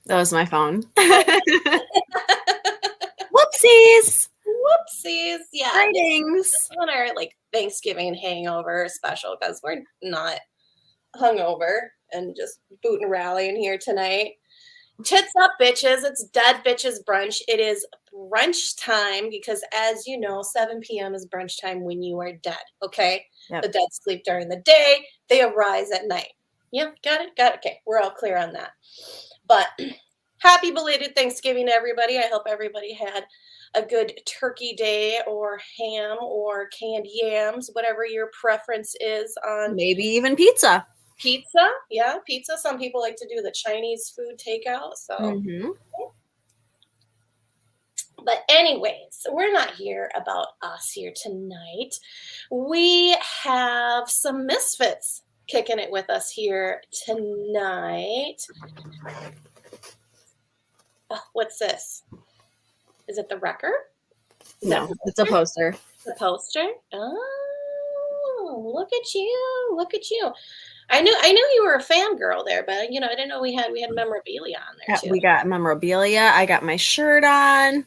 That was my phone. Whoopsies. Whoopsies. Yeah. Greetings. This is on our Thanksgiving hangover special because we're not hungover and just boot and rallying here tonight. Tits up, bitches. It's Dead Bitches Brunch. It is brunch time because, as you know, 7 p.m. is brunch time when you are dead, okay? Yep. The dead sleep during the day. They arise at night. Yeah, got it? Got it. Okay, we're all clear on that. But happy belated Thanksgiving, everybody. I hope everybody had a good turkey day or ham or canned yams, whatever your preference is on Maybe even pizza. pizza. Yeah, pizza. Some people like to do the Chinese food takeout. So, But anyways, we're not here about us here tonight. We have some Misfits kicking it with us here tonight. Oh, what's this? Is it the record? No, it's a poster. The poster? Oh, look at you. Look at you. I knew you were a fangirl there, but I didn't know we had memorabilia on there too. We got memorabilia. I got my shirt on.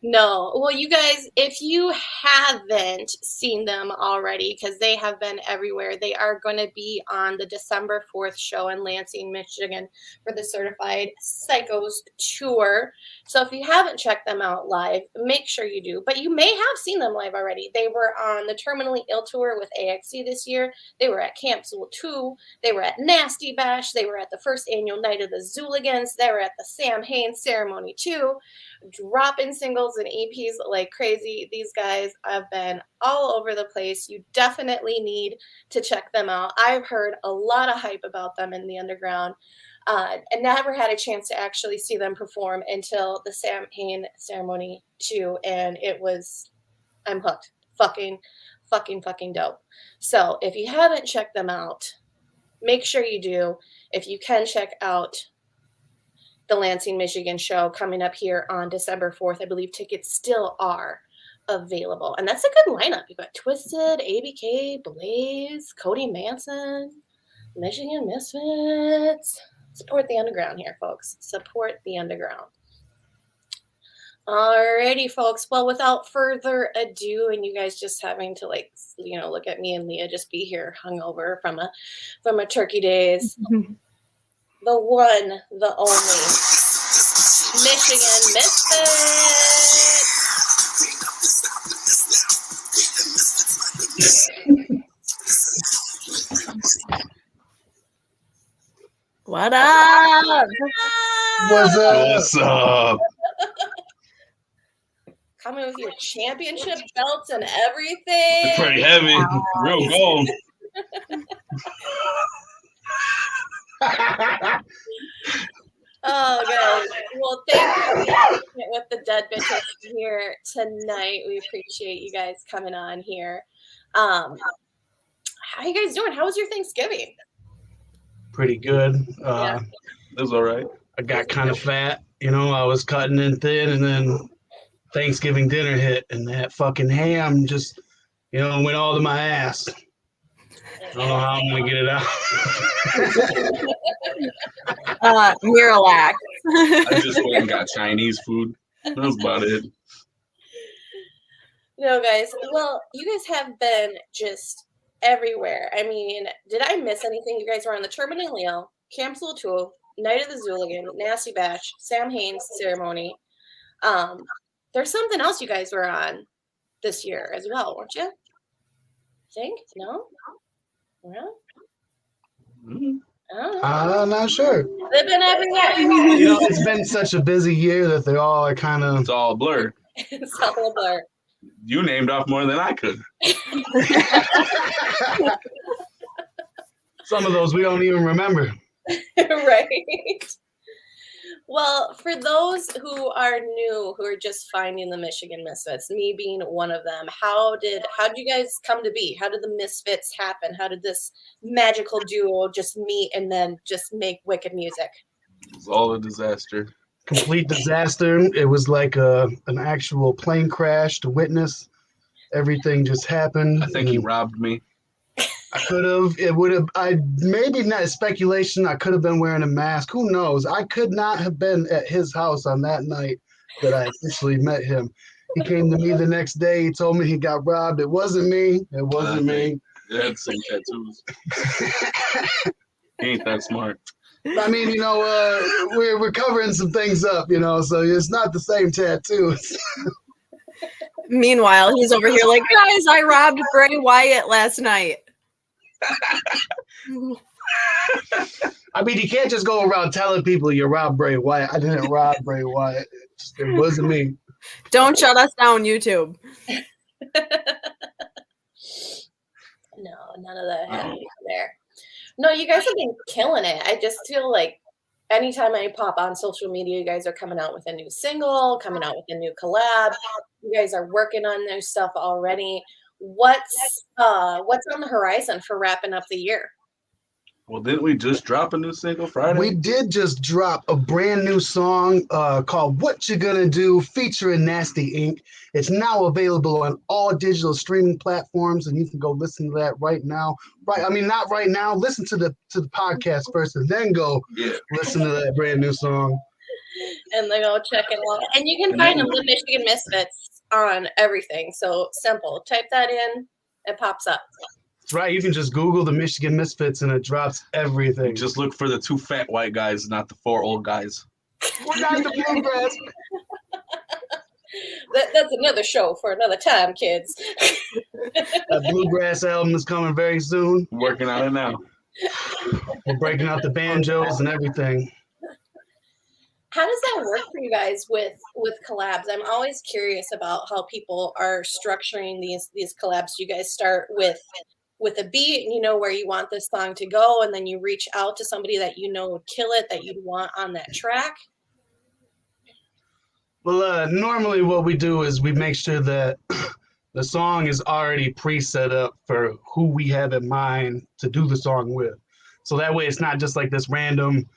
No. Well, you guys, if you haven't seen them already, because they have been everywhere, they are going to be on the December 4th show in Lansing, Michigan for the Certified Psychos Tour. So if you haven't checked them out live, make sure you do. But you may have seen them live already. They were on the Terminally Ill Tour with AXC this year. They were at Camp Zool 2. They were at Nasty Bash. They were at the first annual Night of the Zooligans. They were at the Sam Haines Ceremony 2. Dropping singles and EPs like crazy. These guys have been all over the place. You definitely need to check them out. I've heard a lot of hype about them in the underground and never had a chance to actually see them perform until the Sam Hain Ceremony 2, and I'm hooked. Fucking dope. So if you haven't checked them out, make sure you do. If you can, check out the Lansing, Michigan show coming up here on December 4th. I believe tickets still are available. And that's a good lineup. You've got Twisted, ABK, Blaze, Cody Manson, Michigan Misfits. Support the underground here, folks. Support the underground. Alrighty, folks. Well, without further ado, and you guys just having to look at me and Leah just be here hungover from a turkey days. The one, the only, Michigan Misfits. What up? What's up? Coming with your championship belts and everything. It's pretty heavy. Real gold. Oh, guys. Well, thank you for being with the Dead Bitches here tonight. We appreciate you guys coming on here. How you guys doing? How was your Thanksgiving? Pretty good. It was all right. I got kind of fat. I was cutting in thin, and then Thanksgiving dinner hit, and that fucking ham just, went all to my ass. I don't know how I'm going to get it out. Miralax. I just went and got Chinese food. That was about it. No, guys. Well, you guys have been just everywhere. I mean, did I miss anything? You guys were on the Terminally Ill, Camp Zool 2, Night of the Zooligan, Nasty Bash, Sam Haines Ceremony. There's something else you guys were on this year as well, weren't you? Think? No? Well, I'm not sure. They've been everywhere. It's been such a busy year that they all are kind of... It's all a blur. It's all a blur. You named off more than I could. Some of those we don't even remember. Right. Well, for those who are new, who are just finding the Michigan Misfits, me being one of them, how did you guys come to be? How did the Misfits happen? How did this magical duo just meet and then just make wicked music? It was all a disaster. Complete disaster. It was like an actual plane crash to witness. Everything just happened. I think he robbed me. I could have. It would have. I maybe not speculation. I could have been wearing a mask. Who knows? I could not have been at his house on that night that I officially met him. He came to me the next day. He told me he got robbed. It wasn't me. It wasn't me. They had the same tattoos. He ain't that smart. I mean, we're covering some things up, so it's not the same tattoos. Meanwhile, he's over here like, guys, I robbed Bray Wyatt last night. I mean, you can't just go around telling people you robbed Bray Wyatt. I didn't rob Bray Wyatt. It wasn't me. Don't shut us down, YouTube. No, none of that happened there. No, you guys have been killing it. I just feel like anytime I pop on social media, you guys are coming out with a new single, coming out with a new collab. You guys are working on new stuff already. What's on the horizon for wrapping up the year? Well, didn't we just drop a new single Friday? We did just drop a brand new song called What You Gonna Do featuring Nasty Inc. It's now available on all digital streaming platforms, and you can go listen to that right now. Right, I mean, not right now. Listen to the podcast first, and then go listen to that brand new song. And then go check it out. And you can find them, the Michigan Misfits, on everything. So simple. Type that in, it pops up. That's right. You can just Google the Michigan Misfits, and it drops everything. Just look for the 2 fat white guys, not the 4 old guys. We're not the bluegrass. That's another show for another time, kids. That bluegrass album is coming very soon. Working on it now. We're breaking out the banjos and everything. How does that work for you guys with collabs? I'm always curious about how people are structuring these collabs. Do you guys start with a beat and you know where you want this song to go, and then you reach out to somebody that you know would kill it, that you'd want on that track? Well, normally what we do is we make sure that the song is already pre-set up for who we have in mind to do the song with. So that way it's not just like this random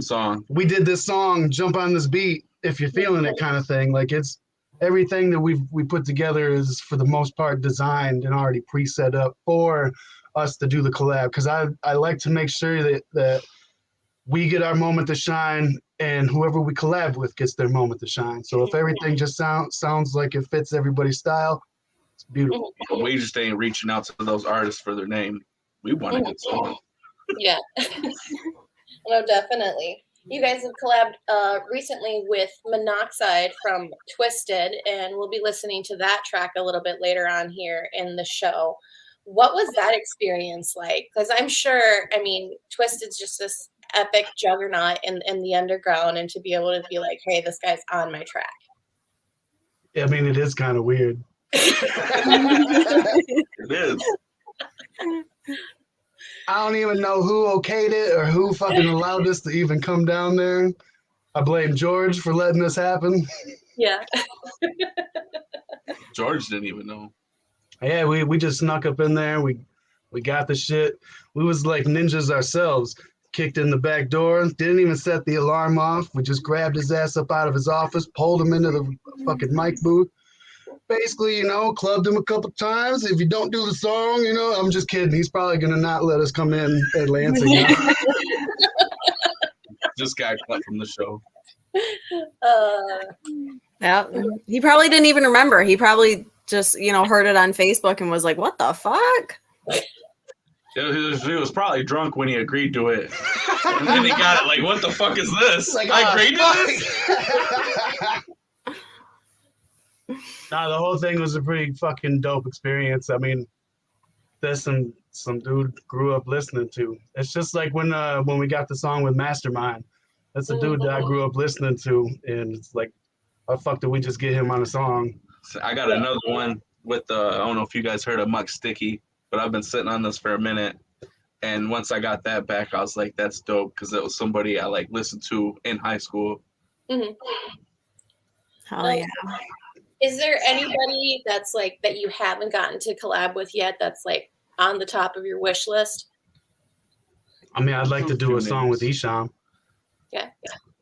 Song. We did this song, jump on this beat if you're feeling it kind of thing. Like, it's everything that we put together is for the most part designed and already pre-set up for us to do the collab. Because I like to make sure that we get our moment to shine, and whoever we collab with gets their moment to shine. So if everything just sounds like it fits everybody's style, it's beautiful. We just ain't reaching out to those artists for their name. We want a good song. Yeah. No, definitely. You guys have collabed recently with Monoxide from Twisted, and we'll be listening to that track a little bit later on here in the show. What was that experience like? Because I'm sure, Twisted's just this epic juggernaut in the underground, and to be able to be like, hey, this guy's on my track. Yeah, it is kind of weird. It is. I don't even know who okayed it or who fucking allowed us to even come down there. I blame George for letting this happen. Yeah. George didn't even know. Yeah, we just snuck up in there. We got the shit. We was like ninjas ourselves. Kicked in the back door. Didn't even set the alarm off. We just grabbed his ass up out of his office, pulled him into the fucking mic booth. Basically, clubbed him a couple times. If you don't do the song, I'm just kidding. He's probably going to not let us come in at Lansing. Just got cut from the show. Yeah, he probably didn't even remember. He probably just, heard it on Facebook and was like, what the fuck? He was probably drunk when he agreed to it. And then he got it like, what the fuck is this? Like, I agreed to this? Nah, the whole thing was a pretty fucking dope experience. There's some dude grew up listening to. It's just like when we got the song with Mastermind. That's a dude that I grew up listening to, and it's like, how the fuck did we just get him on a song? So I got another one with I don't know if you guys heard of Muck Sticky, but I've been sitting on this for a minute. And once I got that back, I was like, that's dope, because it was somebody I listened to in high school. Mm-hmm. Hell yeah. Is there anybody that's that you haven't gotten to collab with yet that's on the top of your wish list? I'd like to do a song with Isham. Yeah.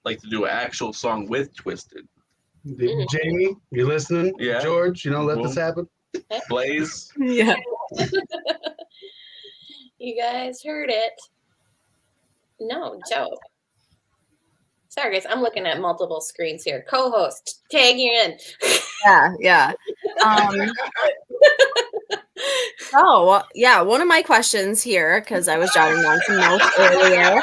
Like to do an actual song with Twisted. Jamie, you listening? Yeah. George, let this happen. Blaze. Yeah. You guys heard it. No, dope. Sorry, guys. I'm looking at multiple screens here. Co-host, tag you in. Yeah. Oh, yeah. One of my questions here, because I was jotting down some notes earlier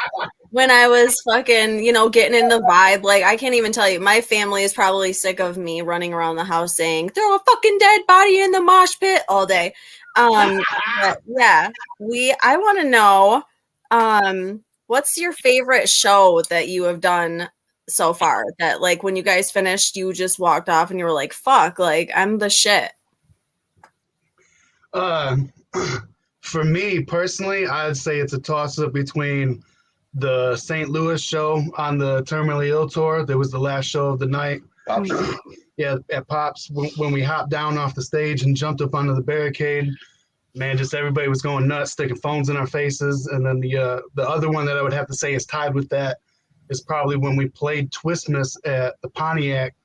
when I was fucking, getting in the vibe. Like, I can't even tell you. My family is probably sick of me running around the house saying, throw a fucking dead body in the mosh pit all day. But yeah, I want to know, what's your favorite show that you have done so far that, like, when you guys finished, you just walked off and you were like, fuck, like, I'm the shit. For me personally, I'd say it's a toss-up between the St. Louis show on the Terminally Ill tour. That was the last show of the night. Pops. Yeah, at Pops, when we hopped down off the stage and jumped up onto the barricade, man, just everybody was going nuts, sticking phones in our faces. And then the other one that I would have to say is tied with that is probably when we played Twistmas at the Pontiac,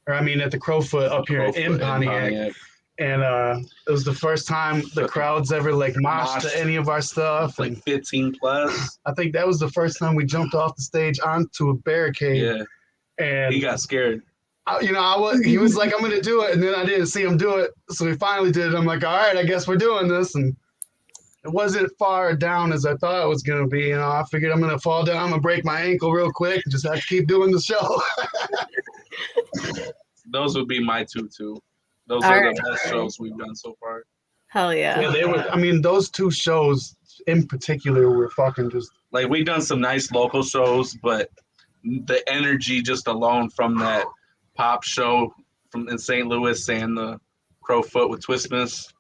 at the Crowfoot up here in Pontiac. And it was the first time the crowd's ever like moshed to any of our stuff. Like 15 plus. I think that was the first time we jumped off the stage onto a barricade. Yeah. And he got scared. He was like, I'm going to do it. And then I didn't see him do it. So we finally did it. I'm like, all right, I guess we're doing this. And it wasn't far down as I thought it was going to be. I figured I'm going to fall down. I'm going to break my ankle real quick and just have to keep doing the show. Those would be my two, too. Those are the best shows we've done so far. Hell yeah. Yeah, they were. Those two shows in particular were fucking just like, we've done some nice local shows, but the energy just alone from that Pop show in St. Louis and the Crowfoot with Twistmas,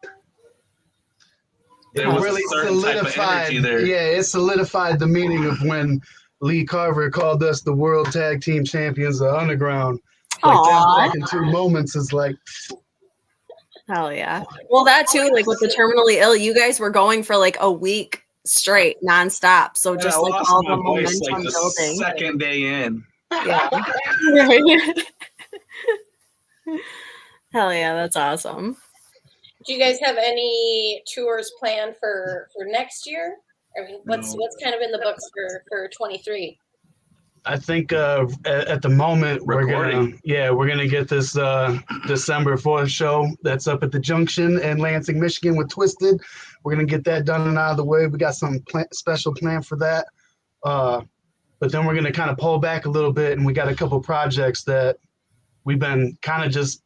there was really a certain type of energy there. Yeah, it solidified the meaning of when Lee Carver called us the World Tag Team Champions of Underground. Like, that fucking two moments is like. Hell yeah. Well, that too, like with the Terminally Ill, you guys were going for like a week straight, nonstop. So just like all the momentum like the building. Second day in. Yeah. Hell yeah, that's awesome. Do you guys have any tours planned for next year? What's kind of in the books for 23? I think at the moment we're gonna get this December 4th show that's up at the Junction in Lansing, Michigan with Twisted. We're gonna get that done and out of the way. We got some special plan for that, but then we're gonna kind of pull back a little bit, and we got a couple projects that we've been kind of just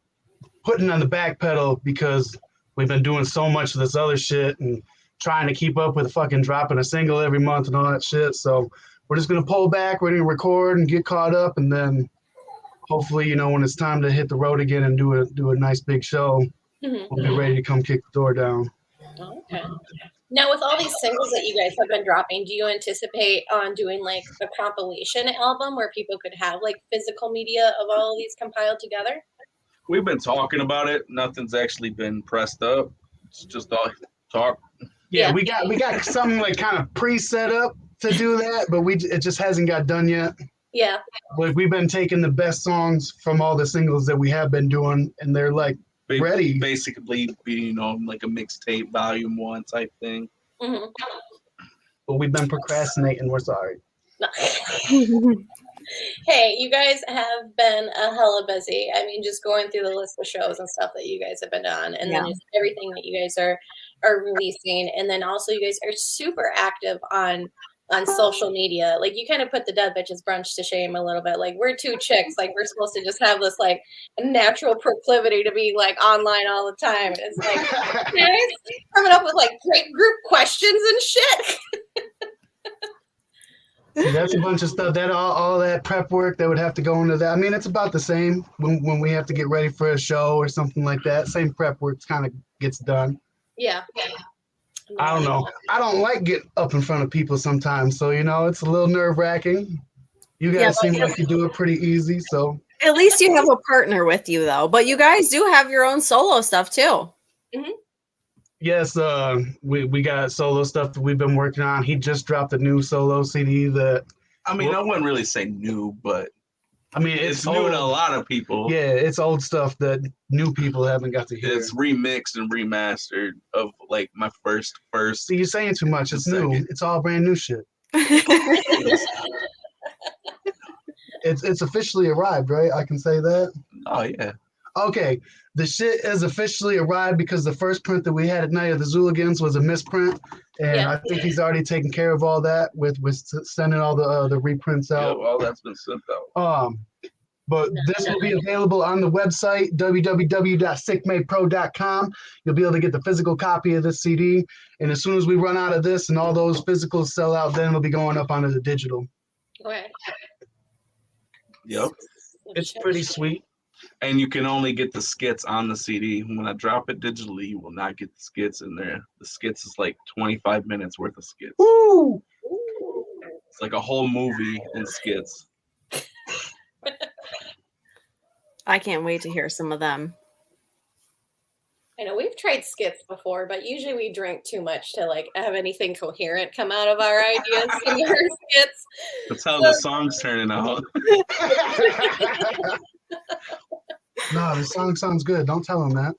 putting on the back pedal because we've been doing so much of this other shit and trying to keep up with fucking dropping a single every month and all that shit. So we're just going to pull back, we're going to record and get caught up, and then hopefully, when it's time to hit the road again and do a nice big show, we'll be ready to come kick the door down. Okay. Now, with all these singles that you guys have been dropping, do you anticipate on doing like a compilation album where people could have like physical media of all of these compiled together? We've been talking about it. Nothing's actually been pressed up. It's just all talk. Yeah, we got something like kind of pre-set up to do that, but it just hasn't got done yet. Yeah. Like, we've been taking the best songs from all the singles that we have been doing, and they're like ready. Basically, like a mixtape volume 1 type thing. Mm-hmm. But we've been procrastinating. We're sorry. Hey, you guys have been a hella busy. Just going through the list of shows and stuff that you guys have been on, and then just everything that you guys are releasing, and then also you guys are super active on social media. Like, you kind of put the Dead Bitches Brunch to shame a little bit. Like, we're two chicks. Like, we're supposed to just have this like natural proclivity to be like online all the time. And it's like, guys coming up with like great group questions and shit. See, that's a bunch of stuff. That all that prep work that would have to go into that. It's about the same when we have to get ready for a show or something like that. Same prep work kind of gets done. Yeah. I don't know. I don't like getting up in front of people sometimes, so it's a little nerve-wracking. You guys seem like you do it pretty easy, so. At least you have a partner with you, though. But you guys do have your own solo stuff too. Mm-hmm. Yes, we got solo stuff that we've been working on. He just dropped a new solo CD that. I wouldn't really say new, but I mean, It's new to a lot of people. Yeah, it's old stuff that new people haven't got to hear. It's remixed and remastered of like my first. See, you're saying too much. It's new. It's all brand new shit. It's officially arrived, right? I can say that. Oh yeah. Okay, the shit has officially arrived because the first print that we had at Night of the Zooligans was a misprint, and I think he's already taken care of all that with sending all the reprints out. Yeah, all that's been sent out. But this will be available on the website, www.sickmadepro.com. You'll be able to get the physical copy of this CD. And as soon as we run out of this and all those physicals sell out, then it'll be going up onto the digital. Okay. Yep. It's pretty sweet. And you can only get the skits on the CD. When I drop it digitally, you will not get the skits in there. The skits is like 25 minutes worth of skits. Woo! It's like a whole movie in skits. I can't wait to hear some of them. I know we've tried skits before, but usually we drink too much to like have anything coherent come out of our ideas in our skits. That's how the song's turning out. No, the song sounds good. Don't tell him that.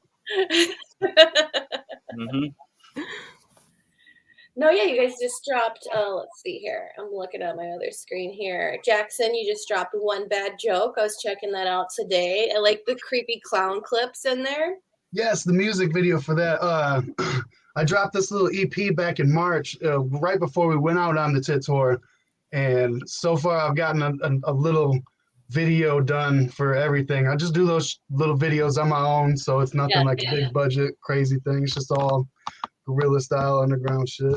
No, yeah, you guys just dropped, let's see here. I'm looking at my other screen here. Jackson, you just dropped One Bad Joke. I was checking that out today. I like the creepy clown clips in there. Yes, the music video for that. I dropped this little EP back in March, right before we went out on the Tit Tour. And so far, I've gotten a little video done for everything. I just do those little videos on my own, so it's nothing like a big budget, crazy thing. It's just all guerrilla style underground shit.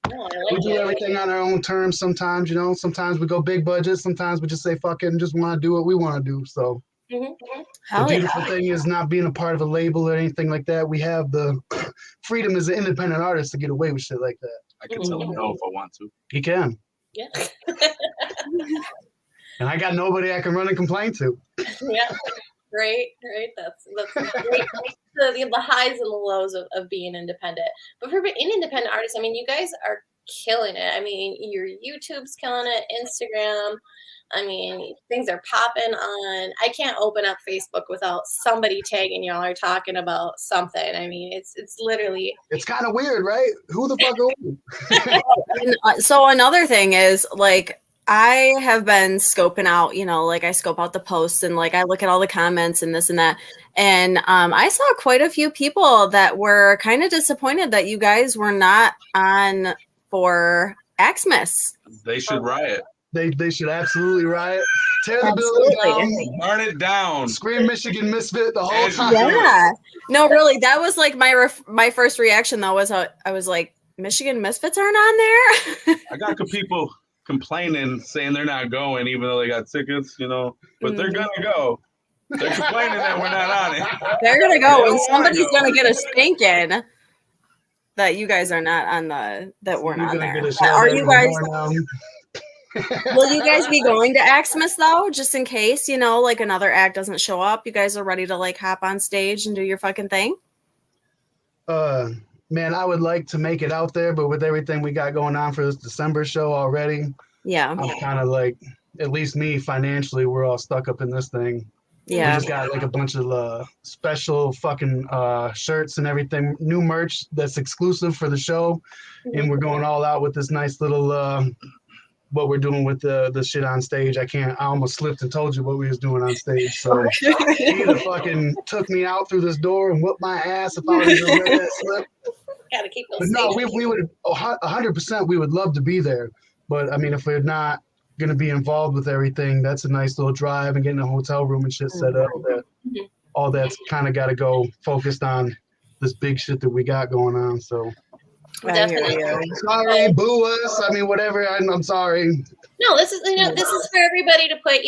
We do everything on our own terms sometimes, you know. Sometimes we go big budget. Sometimes we just say fuck it and just want to do what we want to do. So the beautiful thing is not being a part of a label or anything like that. We have the freedom as an independent artist to get away with shit like that. I can tell him no if I want to. You can. Yeah. And I got nobody I can run and complain to. Yeah. Right. That's great. The highs and the lows of being independent. But for being independent artists, I mean, you guys are killing it. I mean, your YouTube's killing it, Instagram. I mean, things are popping on. I can't open up Facebook without somebody tagging y'all or talking about something. I mean, it's literally. It's kind of weird, right? Who the fuck are we? So another thing is like, I have been scoping out, you know, like I scope out the posts and like I look at all the comments and this and that. And I saw quite a few people that were kind of disappointed that you guys were not on for Xmas. They should riot. They should absolutely riot. Tear the building down. Burn it down. Scream Michigan Misfit the whole time. Yeah. No, really. That was like my first reaction though was I was like, Michigan Misfits aren't on there? I got people complaining, saying they're not going, even though they got tickets, you know, but they're gonna go. They're complaining that we're not on it. They're gonna go, and somebody's gonna get a spanking that you guys are not on that we're not there. Are you guys? Will you guys be going to Xmas though, just in case, you know, like another act doesn't show up? You guys are ready to like hop on stage and do your fucking thing? Man, I would like to make it out there, but with everything we got going on for this December show already, I'm kind of like, at least me financially, we're all stuck up in this thing. Yeah. We just got like a bunch of special fucking shirts and everything, new merch that's exclusive for the show. And we're going all out with this nice little, what we're doing with the shit on stage. I almost slipped and told you what we was doing on stage. So either fucking took me out through this door and whooped my ass if I was to let that slip. Gotta keep those. But no, we would 100%. We would love to be there. But I mean, if we're not going to be involved with everything, that's a nice little drive and getting a hotel room and shit set up. All that's kind of got to go focused on this big shit that we got going on. So. Definitely. Sorry, boo us. I mean, whatever. I'm sorry. No, this is for everybody to put,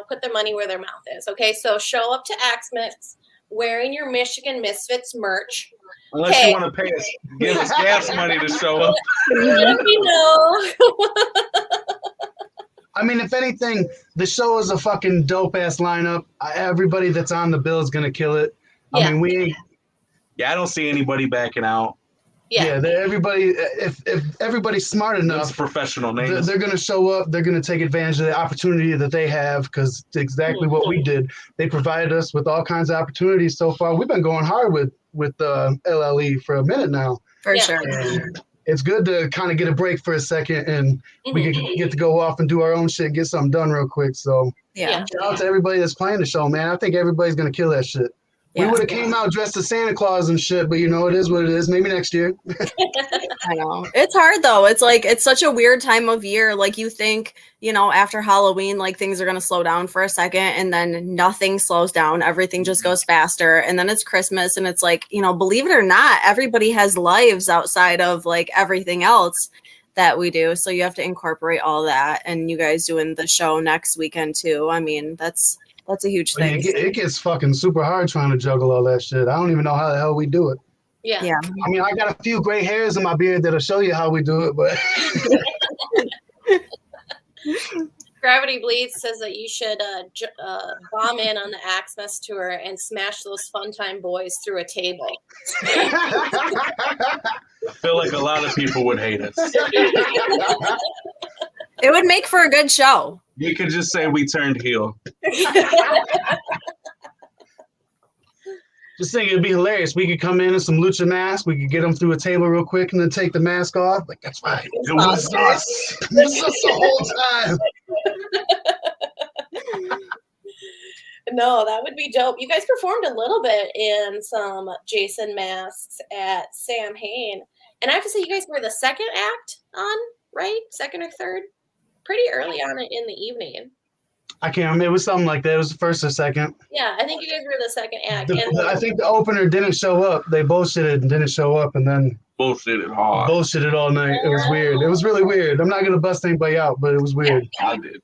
put their money where their mouth is. Okay, so show up to Xmas wearing your Michigan Misfits merch. Unless you want to pay us, give us gas money to show up. Let me know. I mean, if anything, the show is a fucking dope ass lineup. Everybody that's on the bill is gonna kill it. I mean, we ain't. Yeah, I don't see anybody backing out. Yeah. Everybody. If everybody's smart That's enough, professional names. they're going to show up. They're going to take advantage of the opportunity that they have because it's exactly what we did. They provided us with all kinds of opportunities so far. We've been going hard with LLE for a minute now. For sure. And it's good to kind of get a break for a second and we get to go off and do our own shit, get something done real quick. So Yeah. shout out to everybody that's playing the show, man. I think everybody's going to kill that shit. We would have came out dressed as Santa Claus and shit, but you know, it is what it is. Maybe next year. I know. It's hard though. It's like, it's such a weird time of year. Like you think, you know, after Halloween, like things are going to slow down for a second and then nothing slows down. Everything just goes faster. And then it's Christmas and it's like, you know, believe it or not, everybody has lives outside of like everything else that we do. So you have to incorporate all that. And you guys doing the show next weekend too. I mean, that's a huge thing. It gets fucking super hard trying to juggle all that shit. I don't even know how the hell we do it. Yeah. I mean, I got a few gray hairs in my beard that'll show you how we do it, but Gravity Bleeds says that you should bomb in on the Axmas tour and smash those Fun Time boys through a table. I feel like a lot of people would hate us. It would make for a good show. You could just say we turned heel. just think it'd be hilarious. We could come in some lucha masks. We could get them through a table real quick and then take the mask off. Like, that's right. It was us. It was us the whole time. No, that would be dope. You guys performed a little bit in some Jason masks at Sam Hain. And I have to say, you guys were the second act on, right? Second or third? Pretty early on in the evening. I can't remember. It was something like that. It was the first or second. Yeah, I think you guys were the second act. I think the opener didn't show up. They bullshitted and didn't show up, and then bullshitted hard. Bullshitted all night. It was weird. It was really weird. I'm not gonna bust anybody out, but it was weird. I did.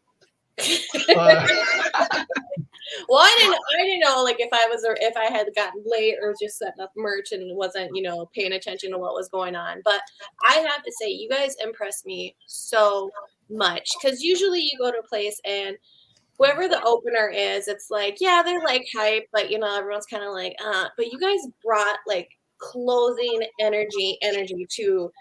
Well, I didn't know like if I had gotten late or just setting up merch and wasn't, paying attention to what was going on. But I have to say, you guys impressed me so much because usually you go to a place and whoever the opener is, it's like, yeah, they're like hype, but everyone's kind of like, but you guys brought like closing energy to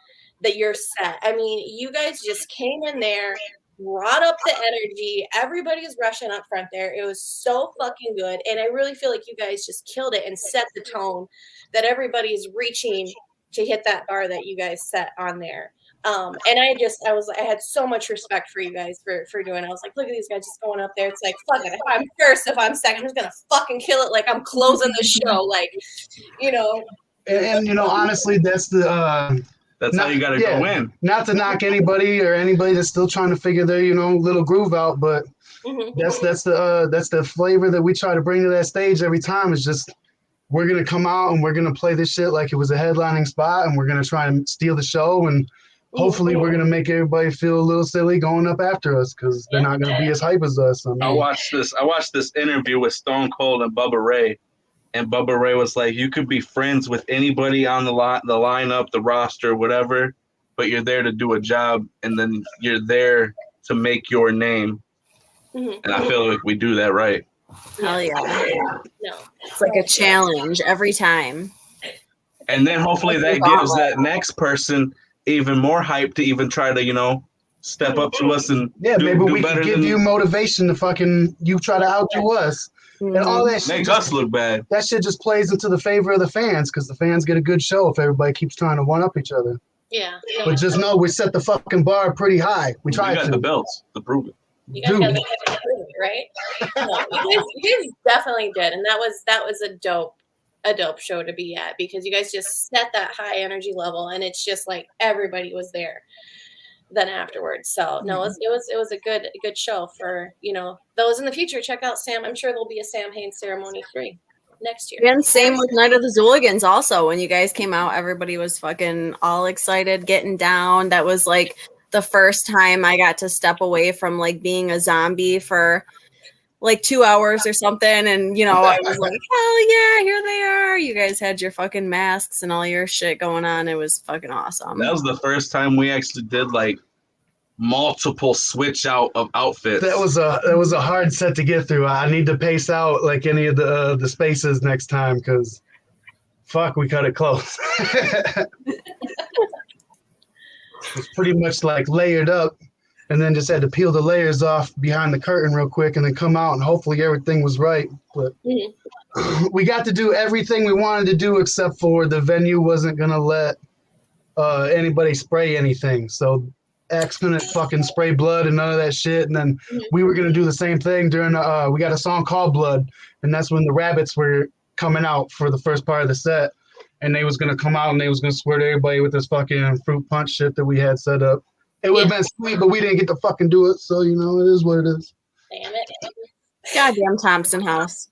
your set. I mean, you guys just came in there, brought up the energy. Everybody's rushing up front there. It was so fucking good. And I really feel like you guys just killed it and set the tone that everybody's reaching to hit that bar that you guys set on there. And I had so much respect for you guys for doing it. I was like, look at these guys just going up there. It's like, fuck it. If I'm first, if I'm second, I'm just going to fucking kill it. Like I'm closing the show. Like, And honestly, that's the, that's how you got to go in. Not to knock anybody that's still trying to figure their, little groove out, but that's the flavor that we try to bring to that stage every time. Is just we're gonna come out and we're gonna play this shit like it was a headlining spot, and we're gonna try and steal the show, and hopefully we're gonna make everybody feel a little silly going up after us because they're not gonna be as hype as us. I watched this interview with Stone Cold and Bubba Ray. And Bubba Ray was like, you could be friends with anybody on the lineup, the roster, whatever, but you're there to do a job, and then you're there to make your name. And I feel like we do that right. Hell yeah. No. It's like a challenge every time. And then hopefully that gives that next person even more hype to even try to, step up to us and maybe we can give you motivation to fucking you try to outdo us. And all that shit makes us look bad. That shit just plays into the favor of the fans because the fans get a good show if everybody keeps trying to one up each other. Yeah. But just know we set the fucking bar pretty high. We got the belts to prove it. You guys got to prove it, right? You guys definitely did, and that was a dope show to be at because you guys just set that high energy level, and it's just like everybody was there. Then afterwards, so no, it was a good show for those in the future. Check out Sam. I'm sure there'll be a Sam Hain Ceremony 3 next year. And same with Night of the Zooligans. Also, when you guys came out, everybody was fucking all excited, getting down. That was like the first time I got to step away from like being a zombie for like 2 hours or something, and I was like, hell yeah, here they are. You guys had your fucking masks and all your shit going on. It was fucking awesome. That was the first time we actually did like multiple switch out of outfits. That was a hard set to get through. I need to pace out like any of the spaces next time because fuck, we cut it close. was pretty much like layered up, and then just had to peel the layers off behind the curtain real quick, and then come out, and hopefully everything was right. But we got to do everything we wanted to do, except for the venue wasn't gonna let anybody spray anything. So X couldn't fucking spray blood and none of that shit. And then we were gonna do the same thing during we got a song called Blood, and that's when the rabbits were coming out for the first part of the set, and they was gonna come out and they was gonna squirt everybody with this fucking fruit punch shit that we had set up. It would have been sweet, but we didn't get to fucking do it. So you know, it is what it is. Damn it. Goddamn Thompson House.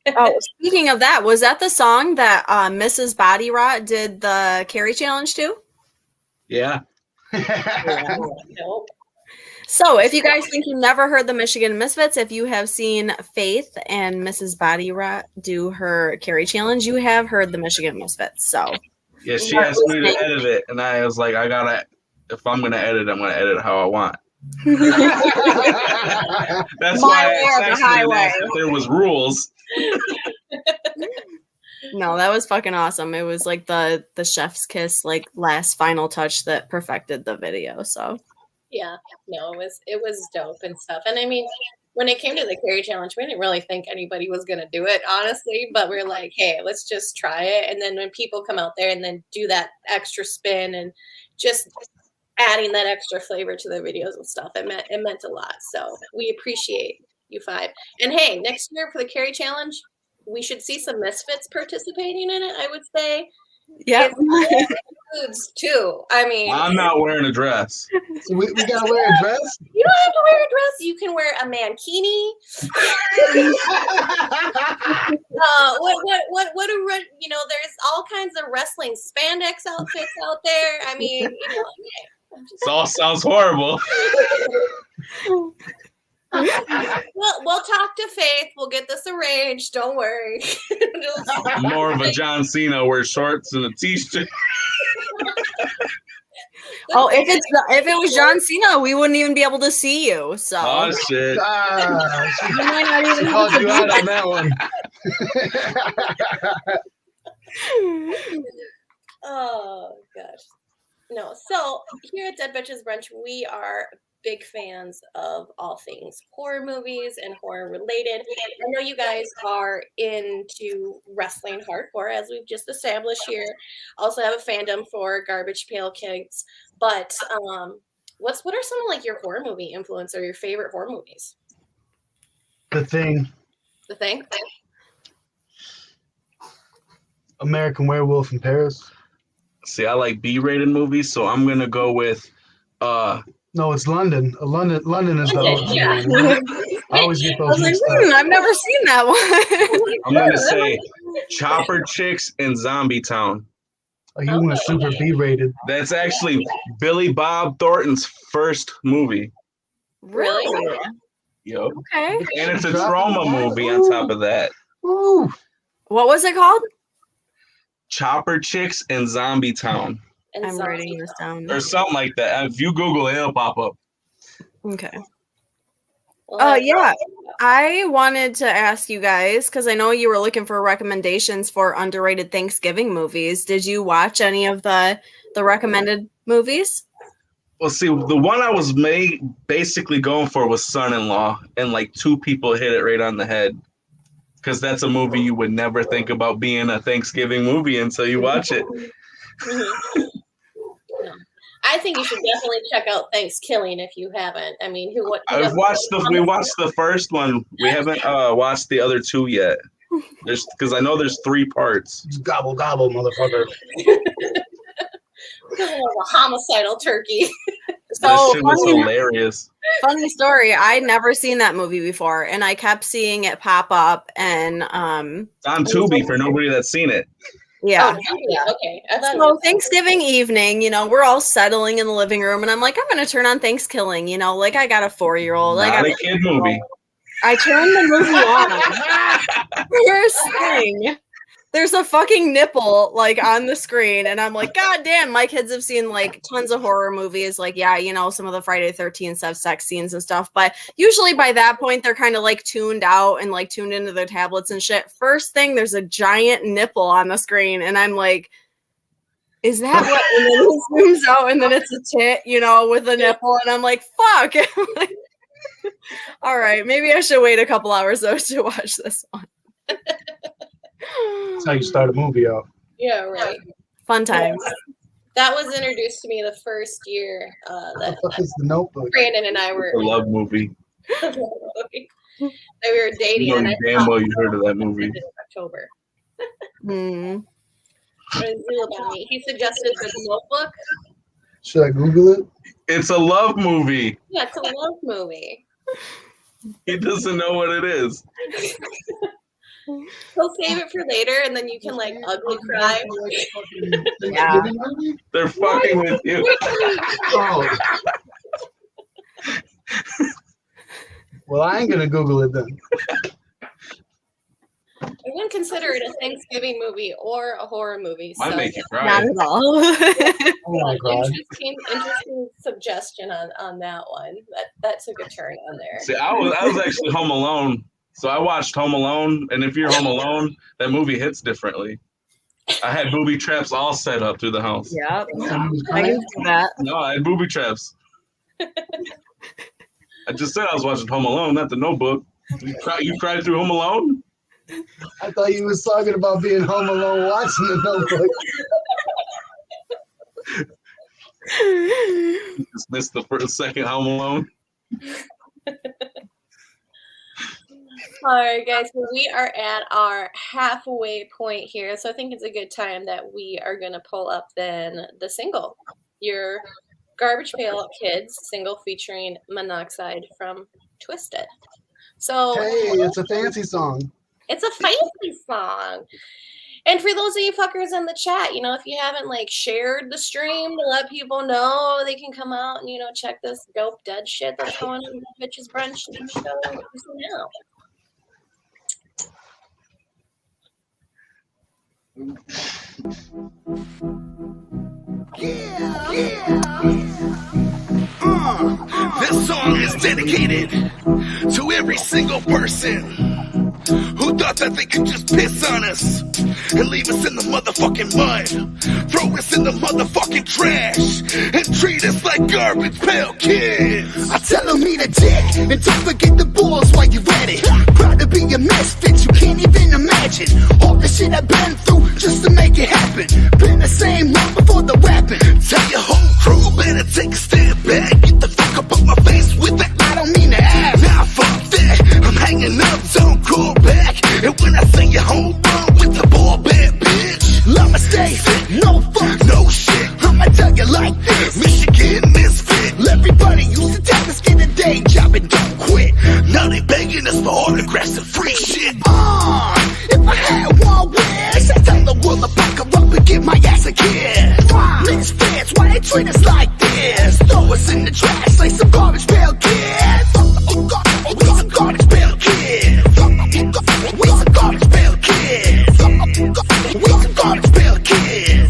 Oh, speaking of that, was that the song that Mrs. Body Rot did the Carrie Challenge to? Yeah. Nope. So, if you guys think you never heard the Michigan Misfits, if you have seen Faith and Mrs. Body Rot do her Carrie Challenge, you have heard the Michigan Misfits. So, Yeah, she asked me to edit it, and I was like, if I'm gonna edit, I'm gonna edit it how I want. That's why I texted and asked if there was rules. No, that was fucking awesome. It was like the chef's kiss, like last final touch that perfected the video. So yeah, no, it was dope and stuff. And I mean, when it came to the Carrie Challenge, we didn't really think anybody was gonna do it, honestly. But we're like, hey, let's just try it. And then when people come out there and then do that extra spin and just adding that extra flavor to the videos and stuff, it meant a lot. So we appreciate you five. And hey, next year for the Carrie Challenge, we should see some Misfits participating in it, I would say. yeah, Foods too. I mean, I'm not wearing a dress. So we gotta wear a dress. you don't have to wear a dress. You can wear a mankini. What you know? There's all kinds of wrestling spandex outfits out there. I mean, you know, It all sounds horrible. we'll talk to Faith. We'll get this arranged. Don't worry. More of a John Cena, wear shorts and a t-shirt. Oh, if it was John Cena, we wouldn't even be able to see you. So Oh shit! you might not even Called you out on that one. Oh gosh. No. So here at Dead Bitches Brunch, we are big fans of all things horror movies and horror related. I know you guys are into wrestling hardcore, as we've just established here. Also have a fandom for Garbage Pail Kids. But what are some of like your horror movie influence or your favorite horror movies? The Thing. The Thing? American Werewolf in Paris. See, I like B-rated movies, so I'm gonna go with. No, it's London. London is the OG Yeah. one. I always get I those was like, mixed up. I've never seen that one. I'm gonna say Chopper Chicks in Zombie Town. Oh, you want a super B-rated? That's actually Billy Bob Thornton's first movie. Really? Yo. Okay. And it's a trauma movie on top of that. Woo. What was it called? Chopper Chicks in Zombie Town. And I'm Zombie writing this down. Or something like that. If you Google it, it'll pop up. Okay. Well, Oh, yeah. I wanted to ask you guys, because I know you were looking for recommendations for underrated Thanksgiving movies. Did you watch any of the recommended movies? Well, see, the one I was basically going for was Son-in-Law, and like two people hit it right on the head. Because that's a movie you would never think about being a Thanksgiving movie until you watch it. I think you should definitely check out Thanksgiving if you haven't. I mean, we watched the first one. We haven't watched the other two yet. Because I know there's 3 parts. Just gobble, gobble, motherfucker. a homicidal turkey. That shit was hilarious. Funny story. I'd never seen that movie before, and I kept seeing it pop up. And It's on Tubi for nobody that's seen it. yeah. Oh, yeah. Okay. So Thanksgiving evening, we're all settling in the living room, and I'm like, I'm gonna turn on Thanksgiving. Like I got a 4-year-old. Not a kid movie. I turned the movie on. First thing, there's a fucking nipple like on the screen, and I'm like, God damn, my kids have seen like tons of horror movies, like some of the Friday the 13th have sex scenes and stuff, but usually by that point they're kind of like tuned out and like tuned into their tablets and shit. First thing, there's a giant nipple on the screen, and I'm like, is that what? And then he zooms out, and then it's a tit, you know, with a nipple, and I'm like, fuck. I'm like, all right, maybe I should wait a couple hours though to watch this one. That's how you start a movie out. Yeah, right. Fun times. That was introduced to me the first year that It's The Notebook. Brandon and I were A love movie. that we were dating. You know, and damn well you heard of that movie. in October. Mm. What is it about me? He suggested The Notebook. Should I Google it? It's a love movie. Yeah, it's a love movie. He doesn't know what it is. He'll save it for later, and then you can like ugly cry. Yeah. They're fucking with you. Oh. Well, I ain't gonna Google it then. I wouldn't consider it a Thanksgiving movie or a horror movie. Might So make you Not cry. at all. Oh my god. interesting suggestion on that one. That took a turn on there. See, I was actually home alone. So I watched Home Alone, and if you're home alone, that movie hits differently. I had booby traps all set up through the house. Yep. I can see that. No, I had booby traps. I just said I was watching Home Alone, not The Notebook. You cried through Home Alone? I thought you was talking about being home alone watching The Notebook. You just missed the second Home Alone. All right, guys, so we are at our halfway point here. So I think it's a good time that we are going to pull up then the single, your Garbage Pail Kids single featuring Monoxide from Twisted. So Hey, it's a fancy song. it's a fancy song. And for those of you fuckers in the chat, you know, if you haven't like shared the stream to let people know they can come out and, you know, check this dope dead shit that's going on in the Bitches Brunch show now. This song is dedicated to every single person who thought that they could just piss on us and leave us in the motherfucking mud, throw us in the motherfucking trash, and treat us like garbage pail kids. I tell them eat a dick, and don't forget the balls while you at it. Proud to be a misfit, you can't even imagine all the shit I've been through just to make it happen. Been the same long before the rapping. Tell your whole crew better take a step back, get the fuck up on my face with that. I don't mean to act. Nah, fuck that, I'm hanging up, don't call back. And when I say your home run with the ball bad bitch, I'ma stay no fuck, no shit. I'ma tell you like this. Michigan Misfits. Everybody used to tell us get a day job and don't quit. Now they begging us for autographs and free shit. If I had one wish, I'd tell the world to buck her up and give my ass a kiss. Misfits, why they treat us like this? Throw us in the trash like some garbage pail kids. We some garbage pail kids. We some garbage pail kids. We some garbage pail kids.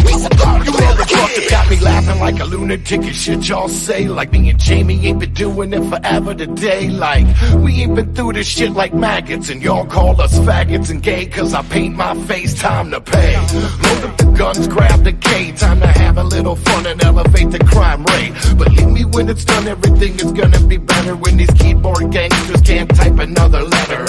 We some garbage pail kids. Got me laughing like a lunatic and shit y'all say. Like me and Jamie ain't been doing it forever today. Like we ain't been through this shit like maggots, and y'all call us faggots and gay cause I paint my face, time to pay. Load up the guns, grab the K, time to have a little fun and elevate the crime rate. Believe me, when it's done, everything is gonna be better when these keyboard gangsters can't type another letter.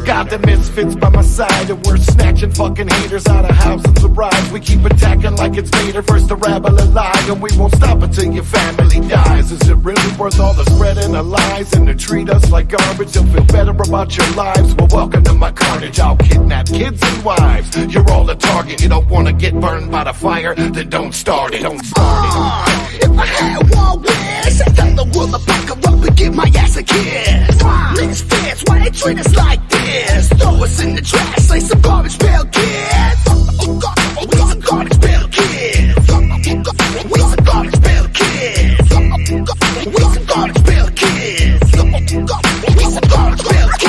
Got the misfits by my side, and we're snatching fucking haters out of houses of rides. We keep attacking like it's Vader, first to rabble a lie, and we won't stop until your family dies. Is it really worth all the spreading of lies and to treat us like garbage? You'll feel better about your lives. Well, welcome to my carnage. I'll kidnap kids and wives. You're all a target. You don't wanna get burned by the fire, then don't start it. Don't start it. If I had one wish, I'd tell the world to buck her up and give my ass a kiss. Misfits, why they treat us like this? Throw us in the trash like some garbage pail kids. We some garbage pail kids. We some garbage pail kids. We some garbage pail kids. We some garbage pail kids.